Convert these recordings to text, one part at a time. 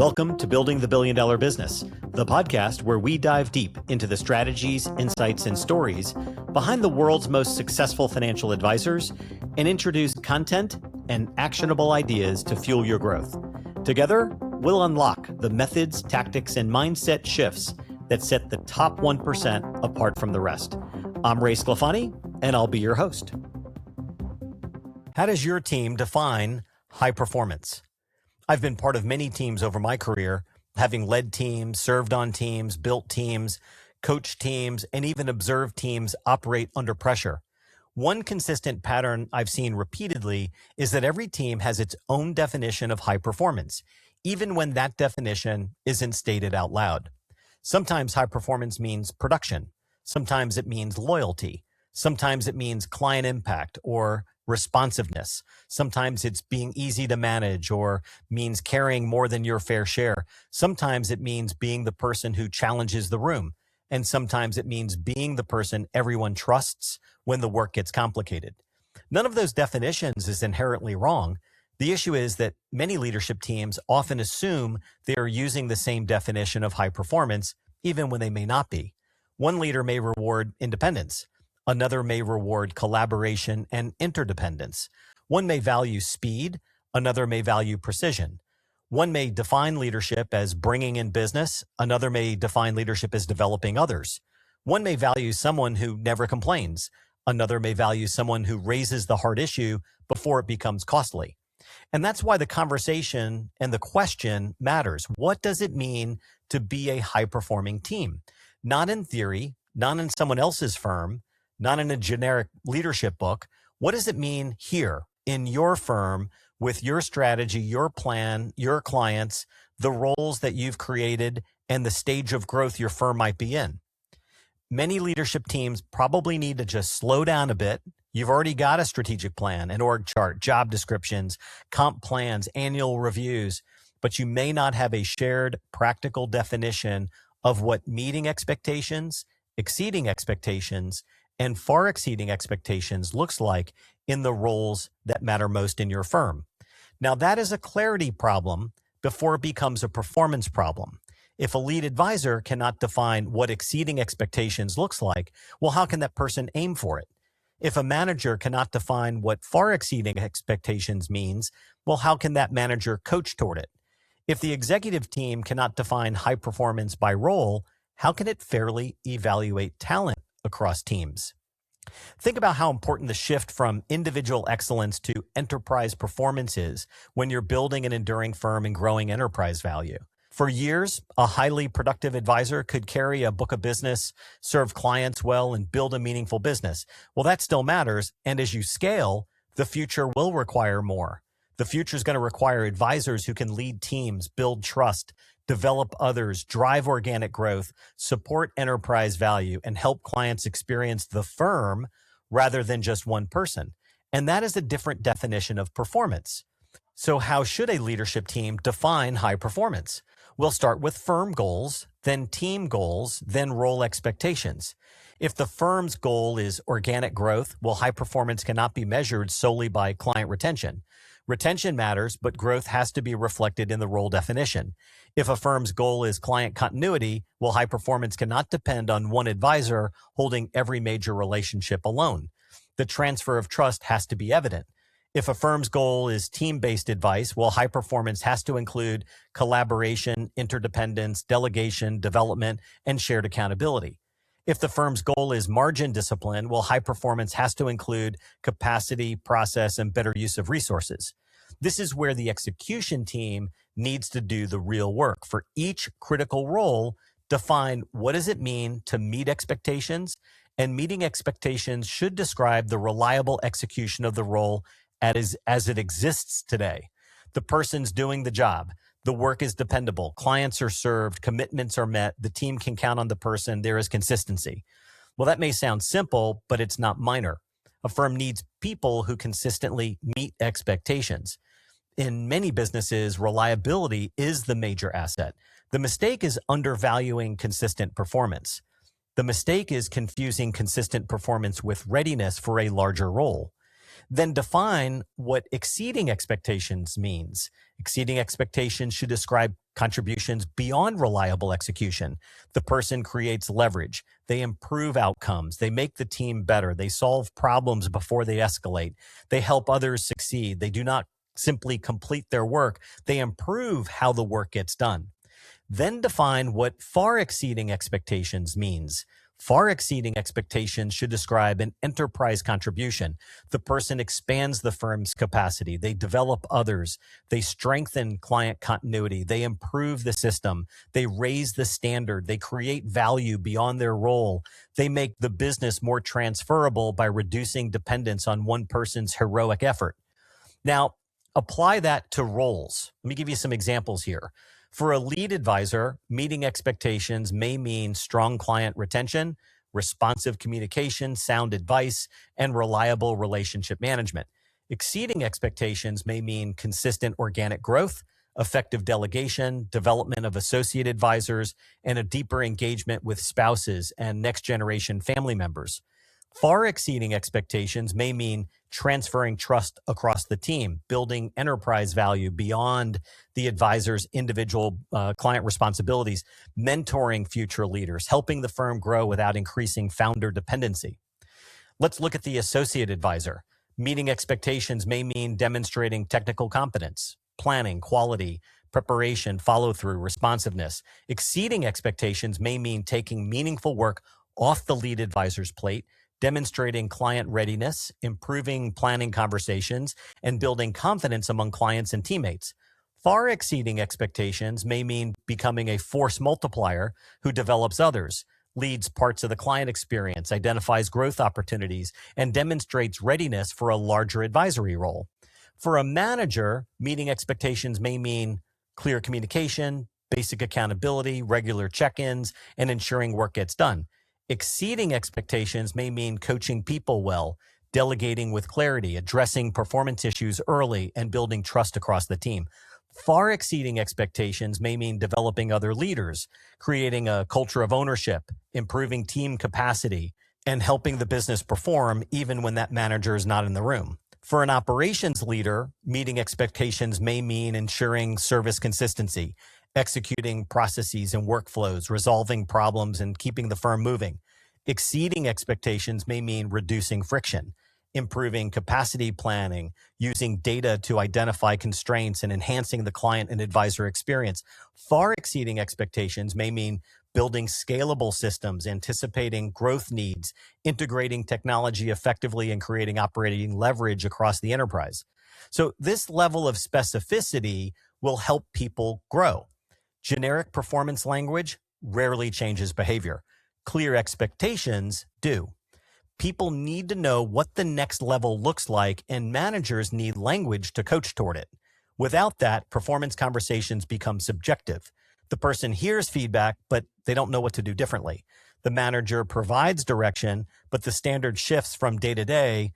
Welcome to Building the $1 Billion Business, the podcast where we dive deep into the strategies, insights, and stories behind the world's most successful financial advisors and introduce content and actionable ideas to fuel your growth. Together, we'll unlock the methods, tactics, and mindset shifts that set the top 1% apart from the rest. I'm Sclafani, and I'll be your host. How does your team define high performance? I've been part of many teams over my career, having led teams, served on teams, built teams, coached teams, and even observed teams operate under pressure. One consistent pattern I've seen repeatedly is that every team has its own definition of high performance, even when that definition isn't stated out loud. Sometimes high performance means production. Sometimes it means loyalty. Sometimes it means client impact or responsiveness. Sometimes it's being easy to manage or means carrying more than your fair share. Sometimes it means being the person who challenges the room. And sometimes it means being the person everyone trusts when the work gets complicated. None of those definitions is inherently wrong. The issue is that many leadership teams often assume they are using the same definition of high performance, even when they may not be. One leader may reward independence. Another may reward collaboration and interdependence. One may value speed. Another may value precision. One may define leadership as bringing in business. Another may define leadership as developing others. One may value someone who never complains. Another may value someone who raises the hard issue before it becomes costly. And that's why the conversation and the question matters. What does it mean to be a high-performing team? Not in theory, not in someone else's firm, not in a generic leadership book. What does it mean here in your firm with your strategy, your plan, your clients, the roles that you've created, and the stage of growth your firm might be in? Many leadership teams probably need to just slow down a bit. You've already got a strategic plan, an org chart, job descriptions, comp plans, annual reviews, but you may not have a shared practical definition of what meeting expectations, exceeding expectations, and far exceeding expectations looks like in the roles that matter most in your firm. Now, that is a clarity problem before it becomes a performance problem. If a lead advisor cannot define what exceeding expectations looks like, well, how can that person aim for it? If a manager cannot define what far exceeding expectations means, well, how can that manager coach toward it? If the executive team cannot define high performance by role, how can it fairly evaluate talent across teams? Think about how important the shift from individual excellence to enterprise performance is when you're building an enduring firm and growing enterprise value. For years, a highly productive advisor could carry a book of business, serve clients well, and build a meaningful business. Well, that still matters. And as you scale, the future will require more. The future is going to require advisors who can lead teams, build trust, develop others, drive organic growth, support enterprise value, and help clients experience the firm rather than just one person. And that is a different definition of performance. So how should a leadership team define high performance? We'll start with firm goals, then team goals, then role expectations. If the firm's goal is organic growth, well, high performance cannot be measured solely by client retention. Retention matters, but growth has to be reflected in the role definition. If a firm's goal is client continuity, well, high performance cannot depend on one advisor holding every major relationship alone. The transfer of trust has to be evident. If a firm's goal is team-based advice, well, high performance has to include collaboration, interdependence, delegation, development, and shared accountability. If the firm's goal is margin discipline, well, high performance has to include capacity, process, and better use of resources. This is where the execution team needs to do the real work. For each critical role, define what does it mean to meet expectations, and meeting expectations should describe the reliable execution of the role as it exists today. The person's doing the job. The work is dependable. Clients are served. Commitments are met. The team can count on the person. There is consistency. Well, that may sound simple, but it's not minor. A firm needs people who consistently meet expectations. In many businesses, reliability is the major asset. The mistake is undervaluing consistent performance. The mistake is confusing consistent performance with readiness for a larger role. Then define what exceeding expectations means. Exceeding expectations should describe contributions beyond reliable execution. The person creates leverage. They improve outcomes. They make the team better. They solve problems before they escalate. They help others succeed. They do not simply complete their work. They improve how the work gets done. Then define what far exceeding expectations means. Far exceeding expectations should describe an enterprise contribution. The person expands the firm's capacity. They develop others. They strengthen client continuity. They improve the system. They raise the standard. They create value beyond their role. They make the business more transferable by reducing dependence on one person's heroic effort. Now, apply that to roles. Let me give you some examples here. For a lead advisor, meeting expectations may mean strong client retention, responsive communication, sound advice, and reliable relationship management. Exceeding expectations may mean consistent organic growth, effective delegation, development of associate advisors, and a deeper engagement with spouses and next-generation family members. Far exceeding expectations may mean transferring trust across the team, building enterprise value beyond the advisor's individual client responsibilities, mentoring future leaders, helping the firm grow without increasing founder dependency. Let's look at the associate advisor. Meeting expectations may mean demonstrating technical competence, planning, quality, preparation, follow-through, responsiveness. Exceeding expectations may mean taking meaningful work off the lead advisor's plate, demonstrating client readiness, improving planning conversations, and building confidence among clients and teammates. Far exceeding expectations may mean becoming a force multiplier who develops others, leads parts of the client experience, identifies growth opportunities, and demonstrates readiness for a larger advisory role. For a manager, meeting expectations may mean clear communication, basic accountability, regular check-ins, and ensuring work gets done. Exceeding expectations may mean coaching people well, delegating with clarity, addressing performance issues early, and building trust across the team. Far exceeding expectations may mean developing other leaders, creating a culture of ownership, improving team capacity, and helping the business perform even when that manager is not in the room. For an operations leader, meeting expectations may mean ensuring service consistency, executing processes and workflows, resolving problems, and keeping the firm moving. Exceeding expectations may mean reducing friction, improving capacity planning, using data to identify constraints, and enhancing the client and advisor experience. Far exceeding expectations may mean building scalable systems, anticipating growth needs, integrating technology effectively, and creating operating leverage across the enterprise. So this level of specificity will help people grow. Generic performance language rarely changes behavior. Clear expectations do. People need to know what the next level looks like, and managers need language to coach toward it. Without that, performance conversations become subjective. The person hears feedback, but they don't know what to do differently. The manager provides direction, but the standard shifts from day to day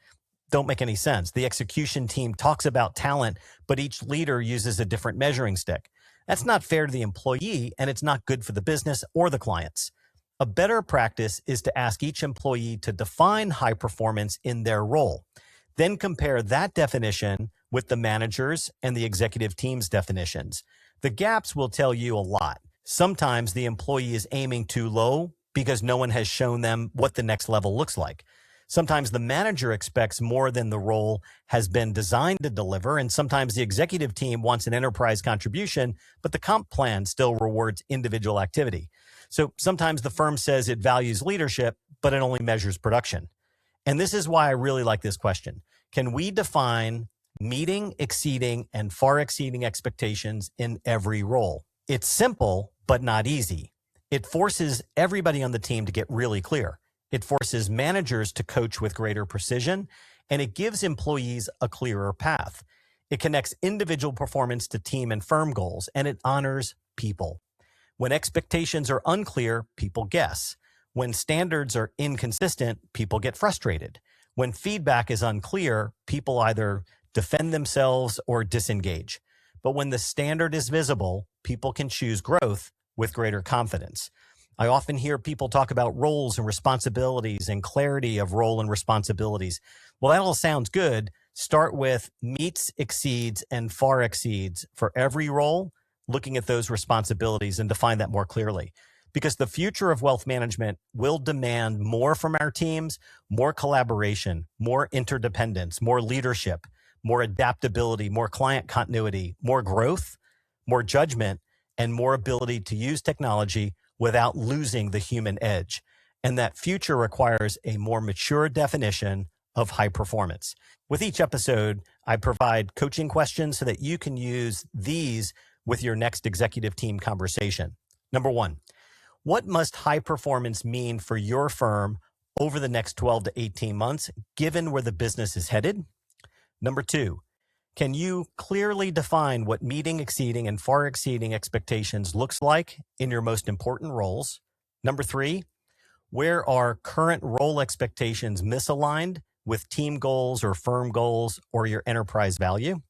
don't make any sense. The execution team talks about talent, but each leader uses a different measuring stick. That's not fair to the employee, and it's not good for the business or the clients. A better practice is to ask each employee to define high performance in their role. Then compare that definition with the manager's and the executive team's definitions. The gaps will tell you a lot. Sometimes the employee is aiming too low because no one has shown them what the next level looks like. Sometimes the manager expects more than the role has been designed to deliver, and sometimes the executive team wants an enterprise contribution, but the comp plan still rewards individual activity. So sometimes the firm says it values leadership, but it only measures production. And this is why I really like this question. Can we define meeting, exceeding, and far exceeding expectations in every role? It's simple, but not easy. It forces everybody on the team to get really clear. It forces managers to coach with greater precision, and it gives employees a clearer path. It connects individual performance to team and firm goals, and it honors people. When expectations are unclear, people guess. When standards are inconsistent, people get frustrated. When feedback is unclear, people either defend themselves or disengage. But when the standard is visible, people can choose growth with greater confidence. I often hear people talk about roles and responsibilities and clarity of role and responsibilities. Well, that all sounds good. Start with meets, exceeds, and far exceeds for every role, looking at those responsibilities and define that more clearly. Because the future of wealth management will demand more from our teams, more collaboration, more interdependence, more leadership, more adaptability, more client continuity, more growth, more judgment, and more ability to use technology without losing the human edge. And that future requires a more mature definition of high performance. With each episode, I provide coaching questions so that you can use these with your next executive team conversation. Number one, what must high performance mean for your firm over the next 12 to 18 months, given where the business is headed? Number two, can you clearly define what meeting, exceeding, and far exceeding expectations looks like in your most important roles? Number three, where are current role expectations misaligned with team goals or firm goals or your enterprise value?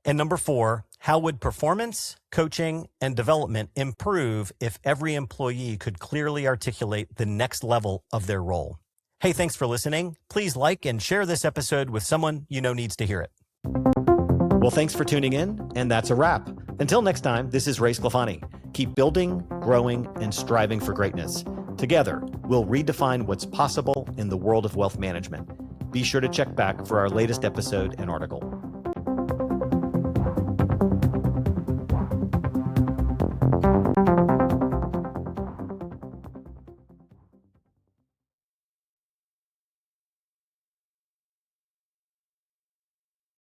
And number four, how would performance, coaching, and development improve if every employee could clearly articulate the next level of their role? Hey, thanks for listening. Please like and share this episode with someone you know needs to hear it. Well, thanks for tuning in, and that's a wrap. Until next time, this is Ray Sclafani. Keep building, growing, and striving for greatness. Together, we'll redefine what's possible in the world of wealth management. Be sure to check back for our latest episode and article.